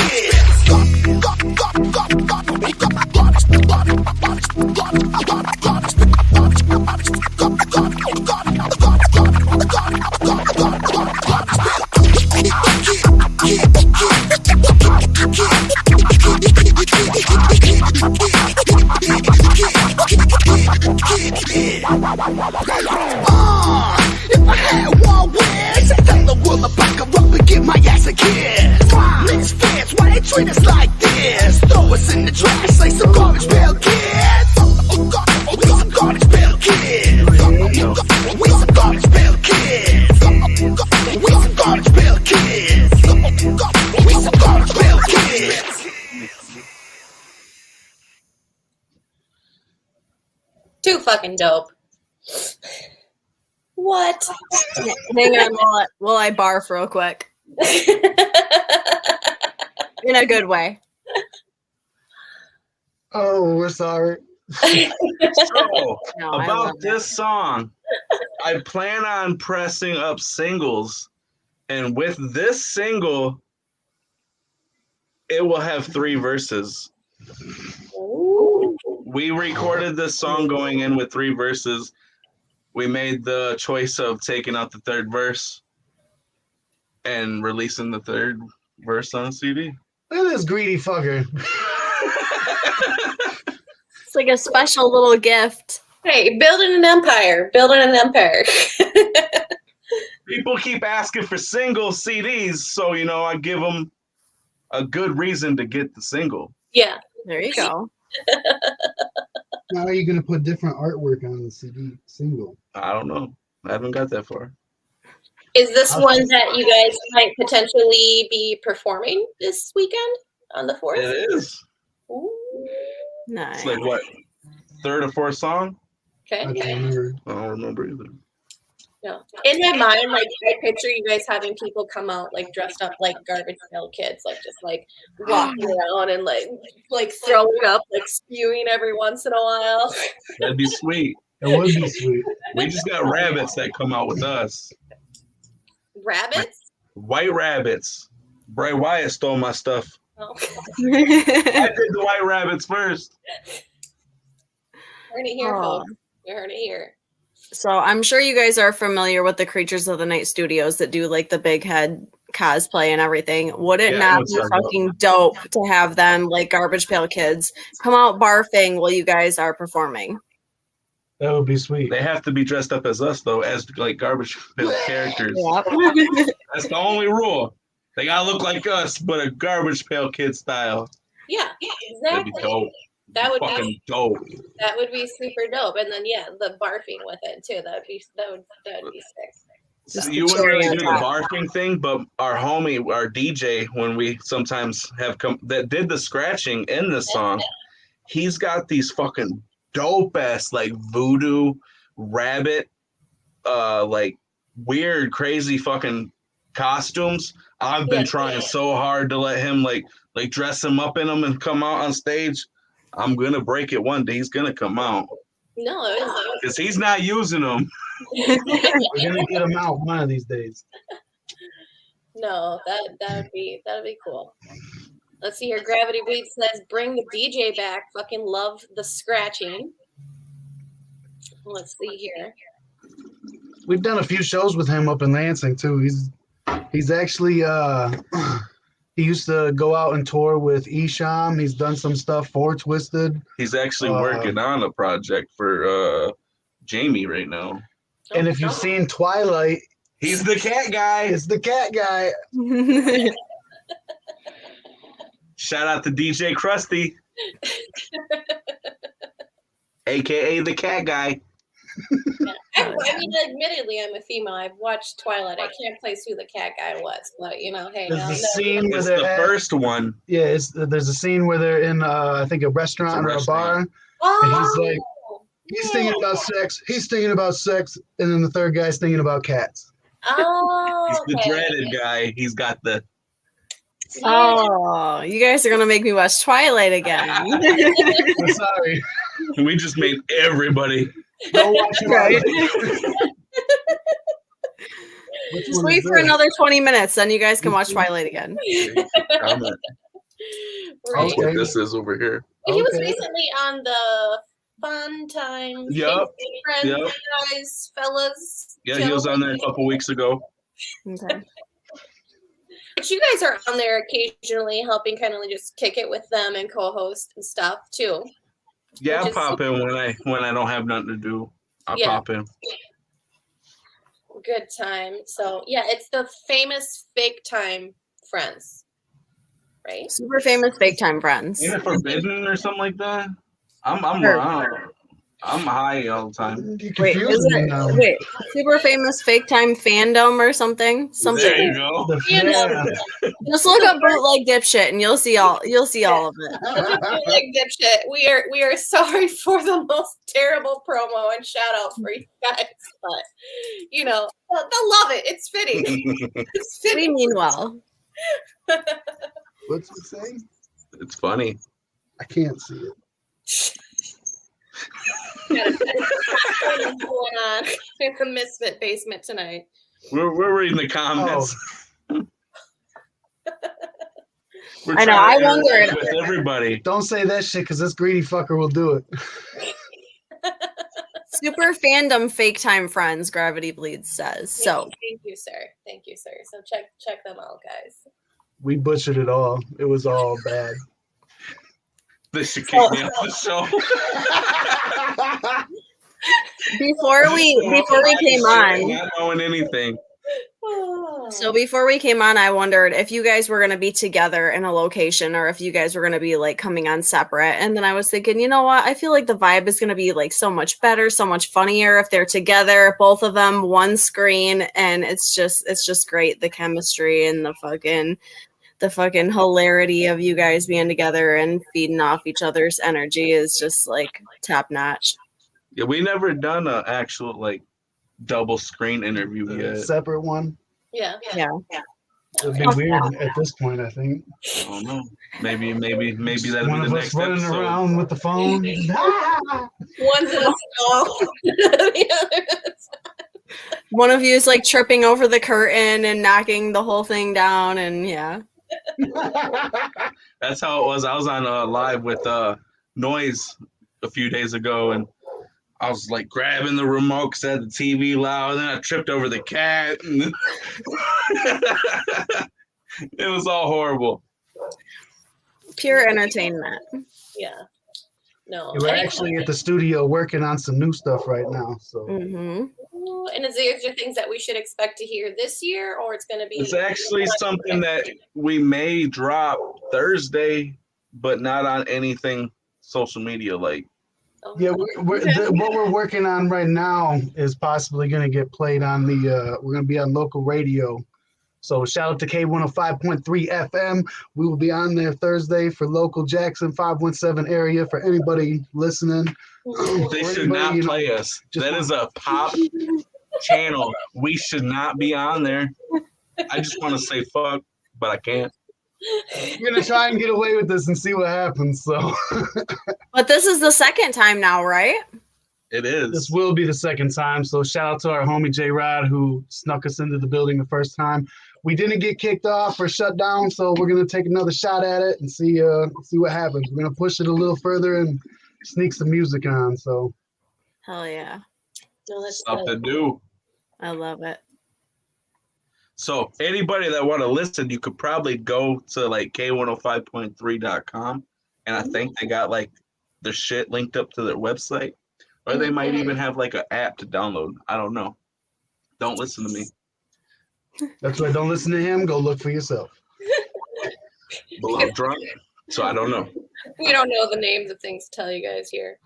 Too fucking dope. What? Hang on while I barf real quick. In a good way. Oh, we're sorry. So, No, I love about it. this song, I plan on pressing up singles, and with this single, it will have 3 verses. Ooh. We recorded this song going in with 3 verses. We made the choice of taking out the 3rd verse and releasing the 3rd verse on CD. Look at this greedy fucker. It's like a special little gift. Hey, building an empire. Building an empire. People keep asking for single CDs, so I give them a good reason to get the single. Yeah. There you go. Now are you gonna put different artwork on the CD single? I don't know. I haven't got that far. Is this one that you guys might potentially be performing this weekend on the 4th? It is. Ooh. Nice. It's like what, 3rd or 4th song? Okay. I don't remember. I don't remember either. No. In my mind, like I picture you guys having people come out like dressed up like Garbage Pail Kids, like just like walking around and like throwing up, like spewing every once in a while. That'd be sweet. It would be sweet. We just got rabbits that come out with us. Rabbits? White rabbits. Bray Wyatt stole my stuff. Oh. I did the white rabbits first. Heard it here, Aw. folks. You heard it here. So I'm sure you guys are familiar with the Creatures of the Night studios that do like the big head cosplay and everything. Would it Yeah, I know not what be you're talking fucking dope to have them like Garbage Pail Kids come out barfing while you guys are performing? That would be sweet. They have to be dressed up as us, though, as like Garbage Pail characters. Yep. That's the only rule. They gotta look like us, but a Garbage Pail Kid style. Yeah, That'd be exactly. dope. That would Fucking be dope. super dope. And then the barfing with it too. That would be sick. Just You the wouldn't really cherry do on the top. barfing thing, but our homie, our DJ, when we sometimes have come that did the scratching in this song, he's got these fucking dope ass like voodoo rabbit, like weird, crazy fucking costumes. I've been trying so hard to let him like dress him up in them and come out on stage. I'm gonna break it one day. He's gonna come out No, because he's not using them. We're gonna get them out one of these days. no, that'd be cool. Let's see here. Gravity Weed says, "Bring the DJ back." Fucking love the scratching. Let's see here. We've done a few shows with him up in Lansing too. He's actually he used to go out and tour with Esham. He's done some stuff for Twisted. He's actually working on a project for Jamie right now. And if you've seen Twilight, He's the cat guy. it's the cat guy. Shout out to DJ Krusty, aka the cat guy. I mean, admittedly, I'm a female. I've watched Twilight. I can't place who the cat guy was, but hey, There's no, a scene where It's they're the at, first one. yeah. There's a scene where they're in I think a restaurant or a bar, and he's like, he's thinking about sex. He's thinking about sex, and then the third guy's thinking about cats. Oh, He's the okay. dreaded guy. He's got the. Oh, you guys are gonna make me watch Twilight again. I'm sorry. We just made everybody. Go watch Right. Twilight. Which Just one wait is for this? another 20 minutes, then you guys can watch Twilight again. Comment. Right. That's what this is over here. He was Okay. recently on the Fun Times. Yep. Friends, Yep. guys, fellas. Yeah, he was on there a couple weeks ago. Okay. But you guys are on there occasionally helping kind of just kick it with them and co-host and stuff too. Yeah, I Which is pop in when I don't have nothing to do. I Yeah. pop in. Good time. So yeah, it's the famous Fake Time Friends, right? Super famous Fake Time Friends. Ain't it forbidden or something like that? I'm Sure. wrong. I'm high all the time. You're Wait, is confusing me it now. wait, super famous fake time fandom or something? Something. There you go. Yeah. Just look up bootleg dipshit and you'll see all of it. Like dipshit. We are sorry for the most terrible promo and shout out for you guys, but you know they'll love it. It's fitting. It's We fitting. mean well. What's it saying? It's funny. I can't see it. What's going on in the Misfit basement tonight? We're reading the comments. We're I know, trying to I wondered. interact with everybody. Don't say that shit because this greedy fucker will do it. Super fandom fake time friends, Gravity Bleeds says. So Thank you, sir. Thank you, sir. So check them out, guys. We butchered it all. It was all bad. This should kick me off the show. before we came on, Not knowing anything. So before we came on, I wondered if you guys were going to be together in a location or if you guys were going to be like coming on separate. And then I was thinking, you know what? I feel like the vibe is going to be like so much better, so much funnier if they're together, both of them, one screen, and it's just great. The chemistry and the fucking hilarity of you guys being together and feeding off each other's energy is just like top notch. Yeah, we never done an actual like double screen interview yet. Separate one. Yeah. It'd be weird at this point, I think. I don't know. Maybe that'll One be of the us next running episode. around with the phone. One's in a stall. The other. One of you is like tripping over the curtain and knocking the whole thing down, and yeah. That's how it was. I was on live with Noise a few days ago, and I was like grabbing the remote because I had the TV loud, and then I tripped over the cat. And it was all horrible. Pure entertainment. Yeah. No. We're actually at the studio working on some new stuff right now. So Mm-hmm. And is there things that we should expect to hear this year, or it's going to be? It's actually something that we may drop Thursday, but not on anything social media. Like, yeah, what we're working on right now is possibly going to get played on the. We're going to be on local radio. So shout out to K105.3 FM. We will be on there Thursday for local Jackson 517 area for anybody listening. they should not play us. That is a pop channel. We should not be on there. I just want to say fuck, but I can't. We're going to try and get away with this and see what happens. So, But this is the second time now, right? It is. this will be the second time. So shout out to our homie J Rod who snuck us into the building the first time. We didn't get kicked off or shut down, so we're gonna take another shot at it and see what happens. We're gonna push it a little further and sneak some music on. So Hell yeah. No, that's Stuff to good. do. I love it. So anybody that want to listen, you could probably go to like K105.3.com, and I think they got like their shit linked up to their website, or they might even have like an app to download. I don't know. Don't listen to me. that's why don't listen to him. Go look for yourself. But I'm drunk, so I don't know. We don't know the names of things to tell you guys here.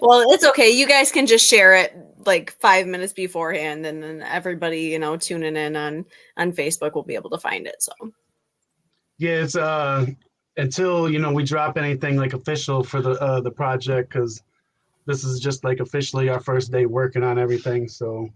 Well, it's okay. You guys can just share it like 5 minutes beforehand, and then everybody, tuning in on Facebook will be able to find it. So Yeah, it's until we drop anything like official for the project, because this is just like officially our first day working on everything. So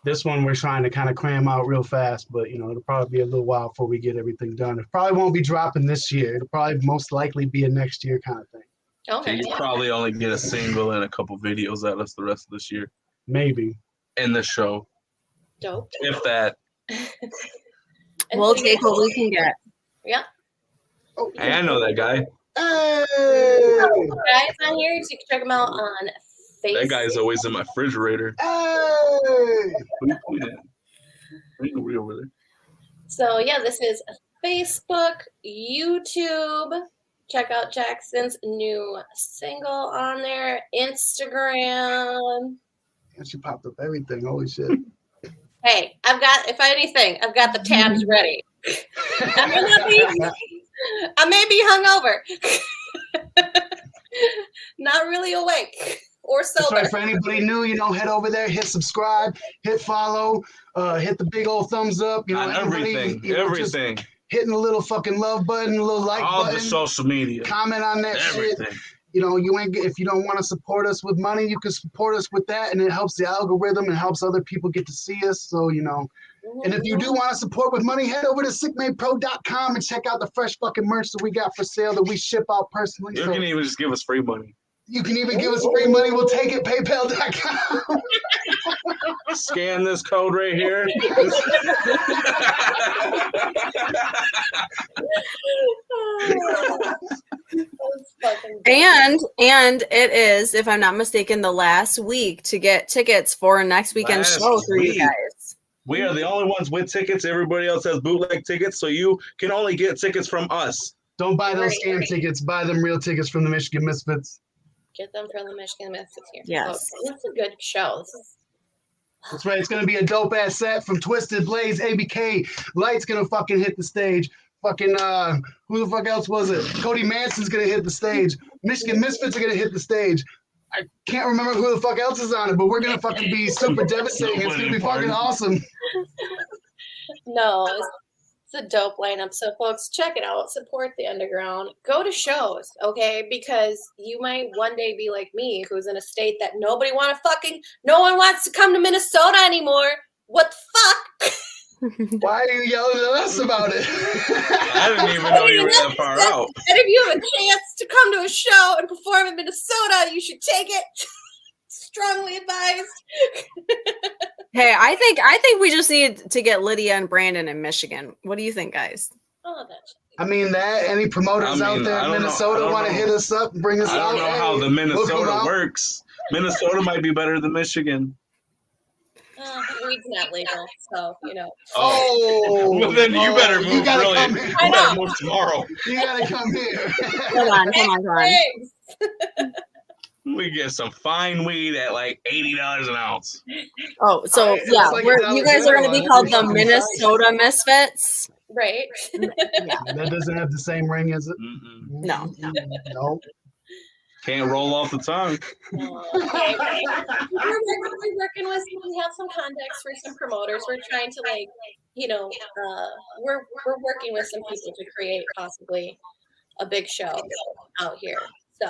this one we're trying to kind of cram out real fast, but it'll probably be a little while before we get everything done. It probably won't be dropping this year. It'll probably most likely be a next year kind of thing. Okay. You probably only get a single and a couple videos out of us the rest of this year Maybe. in the show, Dope. if that. And we'll so take what we can get. Yeah. Hey, I know that guy. Hey! Guys on here, so you can check them out on Facebook. That guy's always in my refrigerator. Hey! What are you pointing at? Ain't nobody over there. So yeah, this is Facebook, YouTube. Check out Jackson's new single on there. Instagram. And she popped up everything. Holy shit. Hey, I've got the tabs ready. I may be hungover. not really awake or That's sober. right. For anybody new, head over there, hit subscribe, hit follow, hit the big old thumbs up. On everything. Just hitting the little fucking love button, the little like all button. the social media. Comment on that everything. shit. If you don't want to support us with money, you can support us with that, and it helps the algorithm and helps other people get to see us. So, and if you do want to support with money, head over to sickmadepro.com and check out the fresh fucking merch that we got for sale that we ship out personally. You can even just give us free money. You can even give us free money. We'll take it. PayPal.com. Scan this code right here. And it is, if I'm not mistaken, the last week to get tickets for next weekend's show for you guys. We are the only ones with tickets. Everybody else has bootleg tickets, so you can only get tickets from us. Don't buy those scam tickets. Buy them real tickets from the Michigan Misfits. Get them from the Michigan Misfits here. Yes. So, it's a good show. That's right. It's going to be a dope-ass set from Twisted Blaze, ABK. Light's going to fucking hit the stage. Fucking, who the fuck else was it? Cody Manson's going to hit the stage. Michigan Misfits are going to hit the stage. I can't remember who the fuck else is on it, but we're going to fucking be super devastating. It's going to be fucking awesome. No, it's a dope lineup. So, folks, check it out. Support the underground. Go to shows, okay? Because you might one day be like me, who's in a state that no one wants to come to Minnesota anymore. What the fuck? Why are you yelling at us about it? I didn't even know you were that far out. And if you have a chance to come to a show and perform in Minnesota, you should take it. Strongly advised. Hey, I think we just need to get Lydia and Brandon in Michigan. What do you think, guys? Oh, that's. Any promoters out there in Minnesota want to hit us up and bring us out? I don't know how the Minnesota works. Minnesota might be better than Michigan. Weed's not legal, so Oh, well then you better move. Come here. You better move tomorrow. You gotta come here. Come on. We get some fine weed at like $80 an ounce. Oh, so yeah, you guys are going to be called the Minnesota Misfits, right? Yeah, that doesn't have the same ring, is it? No. Can't roll off the tongue. We're working with. We have some contacts for some promoters. We're trying to we're working with some people to create possibly a big show out here. So,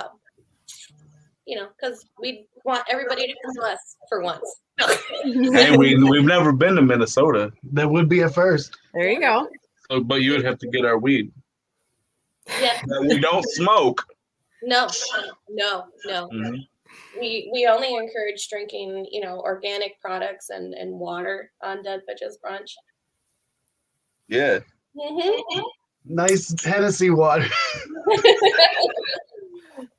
because we want everybody to come to us for once. Hey, we've never been to Minnesota. That would be a first. There you go. So, but you would have to get our weed. Yeah. We don't smoke. No. Mm-hmm. We only encourage drinking, organic products and water on Dead Bitches Brunch. Yeah. Mm-hmm. Nice Tennessee water.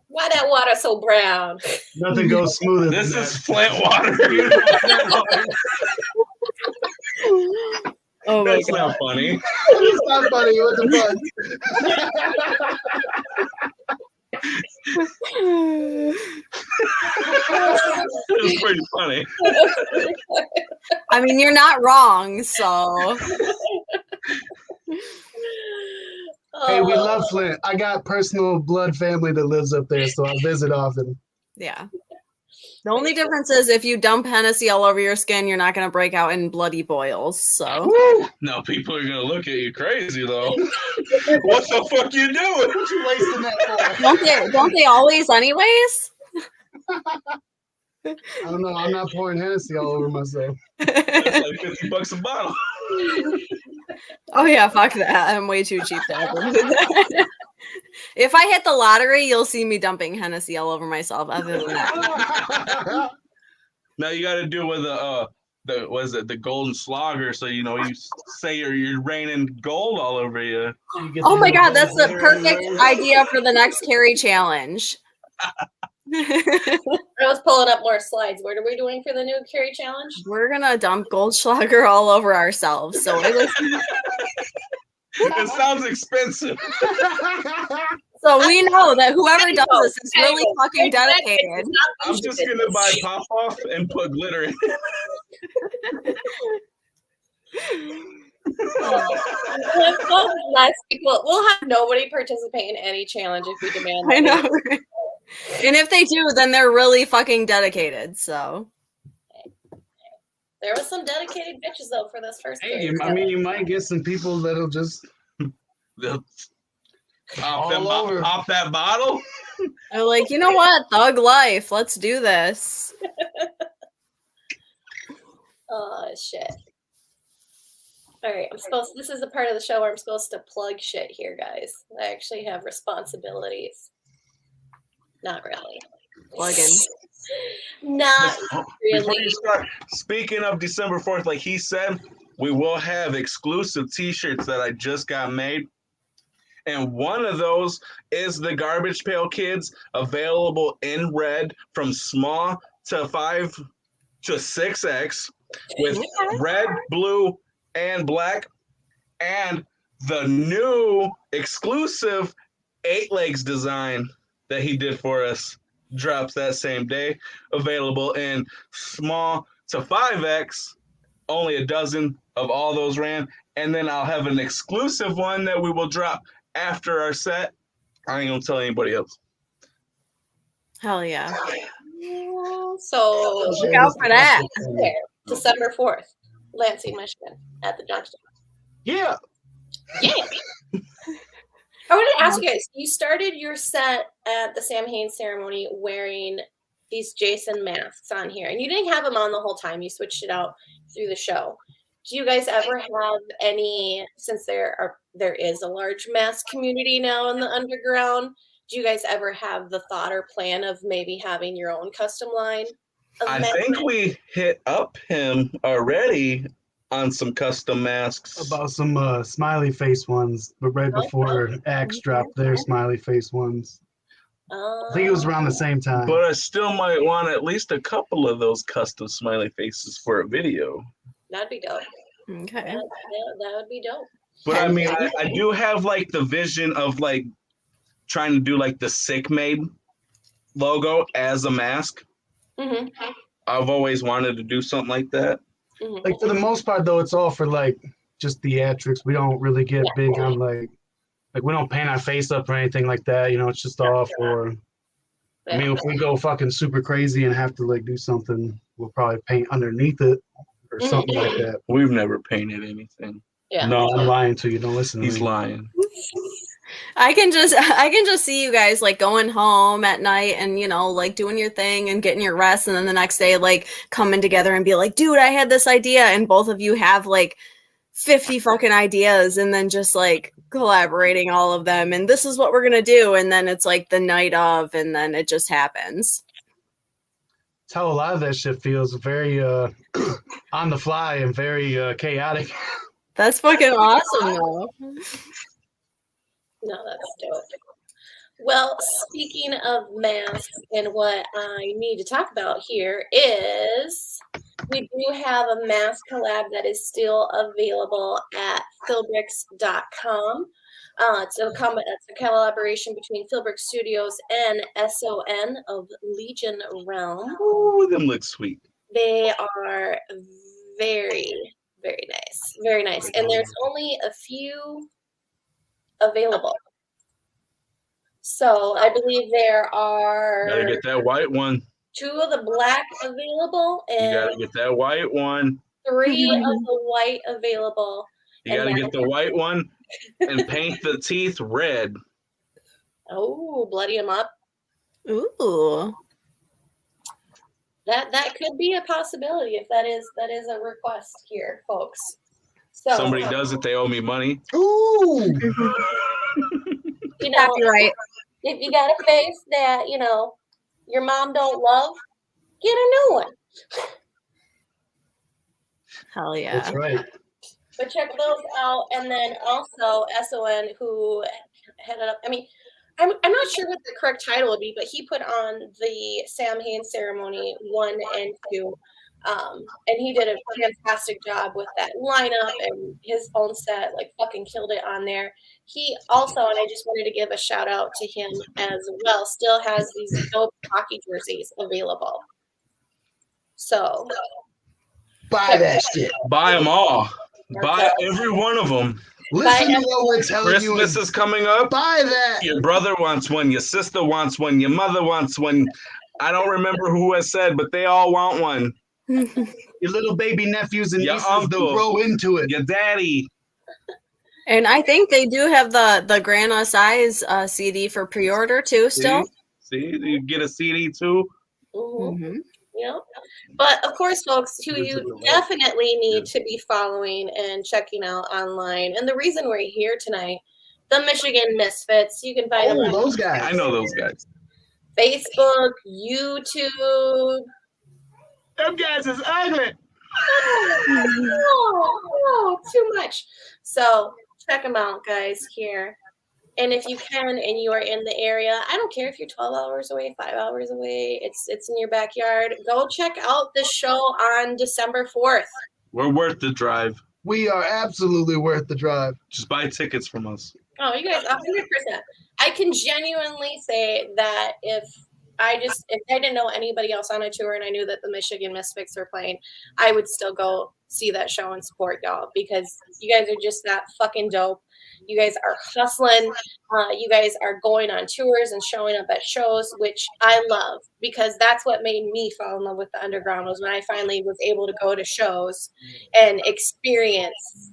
Why that water so brown? Nothing goes smoother. This is Flint water. Oh my That's God. not funny. It's not funny. What the fuck? It's pretty funny. I mean, you're not wrong, so. Hey, we love Flint. I got personal blood family that lives up there, so I visit often. Yeah. The only difference is if you dump Hennessy all over your skin, you're not going to break out in bloody boils. So. No, people are going to look at you crazy, though. What the fuck you doing? What you wasting that for? Don't they always anyways? I don't know. I'm not pouring Hennessy all over myself. That's like $50 a bottle. Oh, yeah. Fuck that. I'm way too cheap to ever do that. If I hit the lottery, you'll see me dumping Hennessy all over myself. Other than that. Now you got to do with the golden slogger, so you say you're raining gold all over you. Oh my God, that's the perfect idea for the next carry challenge. I was pulling up more slides. What are we doing for the new carry challenge? We're gonna dump Goldschlager all over ourselves. So it was. It sounds expensive. So we know that whoever does this is really fucking dedicated. I'm just gonna buy pop off and put glitter in it. Less people. We'll have nobody participate in any challenge if we demand. I know. And if they do, then they're really fucking dedicated. So There was some dedicated bitches though for this first Hey, game. I mean, you might get some people that'll just They'll all over. pop that bottle. they're like, you know what? Thug life. Let's do this. Oh shit. All right, this is the part of the show where I'm supposed to plug shit here, guys. I actually have responsibilities. Not really. Plug-in. Not Before really. you start, speaking of December 4th, like he said, we will have exclusive t-shirts that I just got made. And one of those is the Garbage Pail Kids, available in red from small to 5 to 6X with red, blue, and black. And the new exclusive 8 legs design that he did for us drops that same day, available in small to 5X. Only a dozen of all those ran. And then I'll have an exclusive one that we will drop after our set. I ain't gonna tell anybody else. Hell yeah. So Look out for that. there, December 4th, Lansing, Michigan, at the Junction. Yeah. Yeah. I wanted to ask you guys, you started your set at the Sam Haines ceremony wearing these Jason masks on here, and you didn't have them on the whole time. You switched it out through the show. Do you guys ever have any, since there is a large mask community now in the underground, do you guys ever have the thought or plan of maybe having your own custom line of I masks? think we hit up him already on some custom masks. About some smiley face ones, but right before Axe dropped their smiley face ones. I think it was around the same time. But I still might want at least a couple of those custom smiley faces for a video. That'd be dope. Okay. That would be dope. But I mean, I do have like the vision of like trying to do like the Sick Made logo as a mask. Mm-hmm. I've always wanted to do something like that. Mm-hmm. Like for the most part, though, it's all for like just theatrics. We don't really get big on like we don't paint our face up or anything like that. You know, it's just all for. I mean, if we go fucking super crazy and have to like do something, we'll probably paint underneath it or something like that. We've never painted anything. Yeah. No, I'm lying to you. Don't listen to me. He's lying. I can just see you guys like going home at night and, you know, like doing your thing and getting your rest, and then the next day like coming together and be like, dude, I had this idea, and both of you have like 50 fucking ideas, and then just like collaborating all of them, and this is what we're gonna do, and then it's like the night of, and then it just happens. That's how a lot of that shit feels. Very on the fly and very chaotic. That's fucking awesome though. No, that's dope. Well, speaking of masks, and what I need to talk about here is we do have a mask collab that is still available at philbricks.com. It's a collaboration between Philbrick Studios and SON of Legion Realm. Ooh, them look sweet. They are very, very nice. Very nice. And there's only a few available. So I believe there are Gotta get that white one. 2 of the black available You and gotta get that white one. 3 of the white available. You gotta get the white one and paint the teeth red. Oh, bloody them up. Ooh. That could be a possibility if that is a request here, folks. So Somebody does it, they owe me money. Ooh. you know, Copyright. if you got a face that, you know, your mom don't love, get a new one. Hell yeah. That's right. But check those out. And then also SON, who headed up, I mean, I'm not sure what the correct title would be, but he put on the Sam Haines ceremony 1 and 2. And he did a fantastic job with that lineup, and his own set, like, fucking killed it on there. He also, and I just wanted to give a shout out to him as well, still has these dope hockey jerseys available. So Buy that shit. Buy them all. Buy every one of them. Listen to what we're telling you. Christmas is coming up. Buy that. Your brother wants one. Your sister wants one. Your mother wants one. I don't remember who has said, but they all want one. Your little baby nephews and Your nieces uncle. to grow into it. Your daddy. And I think they do have the Grandma Size CD for pre-order too still. See, you get a CD too. Mm-hmm. Yep. But of course, folks, who you definitely need to be following and checking out online. And the reason we're here tonight, the Michigan Misfits. You can find them on those guys. I know those guys. Facebook, YouTube. Them guys is ugly. Oh, too much. So check them out, guys, here. And if you can and you are in the area, I don't care if you're 12 hours away, 5 hours away, it's in your backyard. Go check out the show on December 4th. We're worth the drive. We are absolutely worth the drive. Just buy tickets from us. Oh, you guys, 100%. I can genuinely say that if I didn't know anybody else on a tour and I knew that the Michigan Misfits were playing, I would still go see that show and support y'all because you guys are just that fucking dope. You guys are hustling. You guys are going on tours and showing up at shows, which I love because that's what made me fall in love with the underground was when I finally was able to go to shows and experience,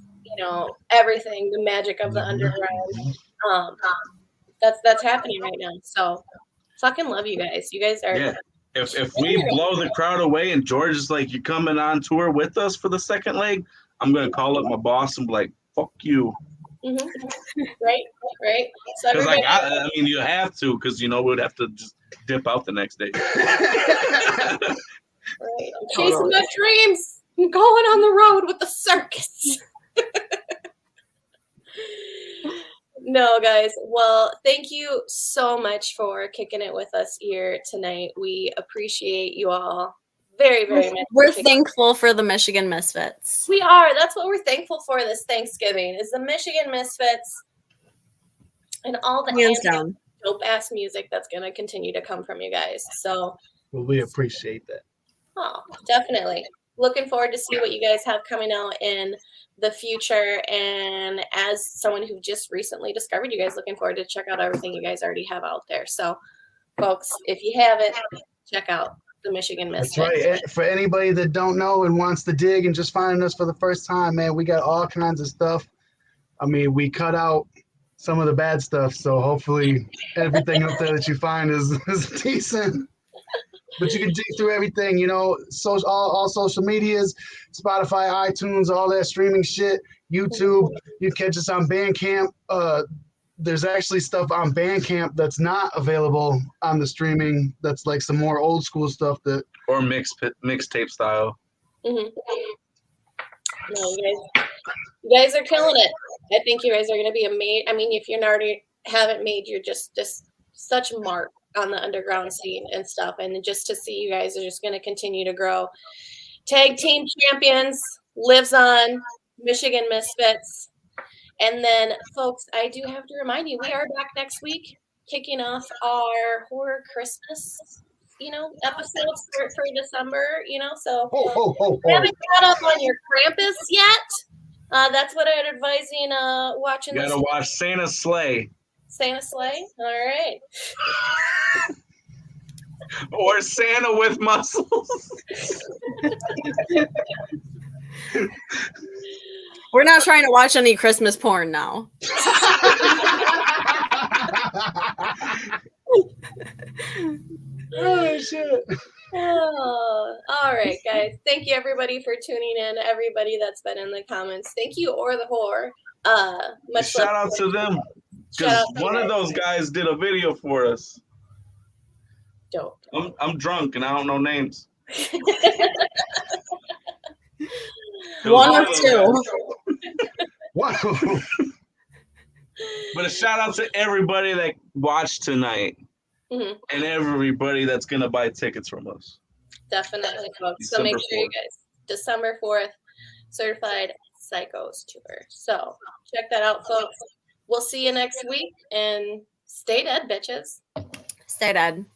everything, the magic of the underground. That's happening right now. So fucking love you guys. You guys are. Yeah. If we blow the crowd away and George is like, you're coming on tour with us for the second leg, I'm going to call up my boss and be like, fuck you. Mm-hmm. Right. So because I mean, you have to, because we'd have to just dip out the next day. Right. I'm chasing my dreams. I'm going on the road with the circus. No, guys. Well, thank you so much for kicking it with us here tonight. We appreciate you all very, very much. We're thankful for the Michigan Misfits. We are. That's what we're thankful for this Thanksgiving is the Michigan Misfits and all the dope-ass music that's going to continue to come from you guys. So we appreciate that. Oh, definitely. Looking forward to see what you guys have coming out in the future. And as someone who just recently discovered you guys, looking forward to check out everything you guys already have out there. So, folks, if you haven't, check out the Michigan Misfits. That's right. For anybody that don't know and wants to dig and just finding us for the first time, man, we got all kinds of stuff. I mean, we cut out some of the bad stuff, so hopefully everything up there that you find is decent. But you can dig through everything, all social medias, Spotify, iTunes, all that streaming shit, YouTube. You catch us on Bandcamp. There's actually stuff on Bandcamp that's not available on the streaming. That's like some more old school stuff or mixtape style. Mm-hmm. No, you guys are killing it. I think you guys are going to be amazing. I mean, if you're already haven't made, you're just such a mark on the underground scene and stuff. And just to see you guys are just going to continue to grow. Tag team champions lives on, Michigan Misfits. And then, folks, I do have to remind you, we are back next week, kicking off our horror Christmas, episodes for December, so you haven't caught up on your Krampus yet. That's what I'd advise you watching. You gotta watch Santa's Sleigh. Santa's Sleigh? All right. Or Santa with muscles. We're not trying to watch any Christmas porn now. Oh, shit. Oh, all right, guys. Thank you, everybody, for tuning in. Everybody that's been in the comments. Thank you, or the whore. Much shout out to them. Because one of those guys did a video for us. Dope. I'm drunk and I don't know names. One or two. Wow. But a shout out to everybody that watched tonight. Mm-hmm. And everybody that's going to buy tickets from us. Definitely, folks. So make sure you guys, December 4th, Certified Psychos Tour. So check that out, folks. We'll see you next week. And stay dead, bitches. Stay dead.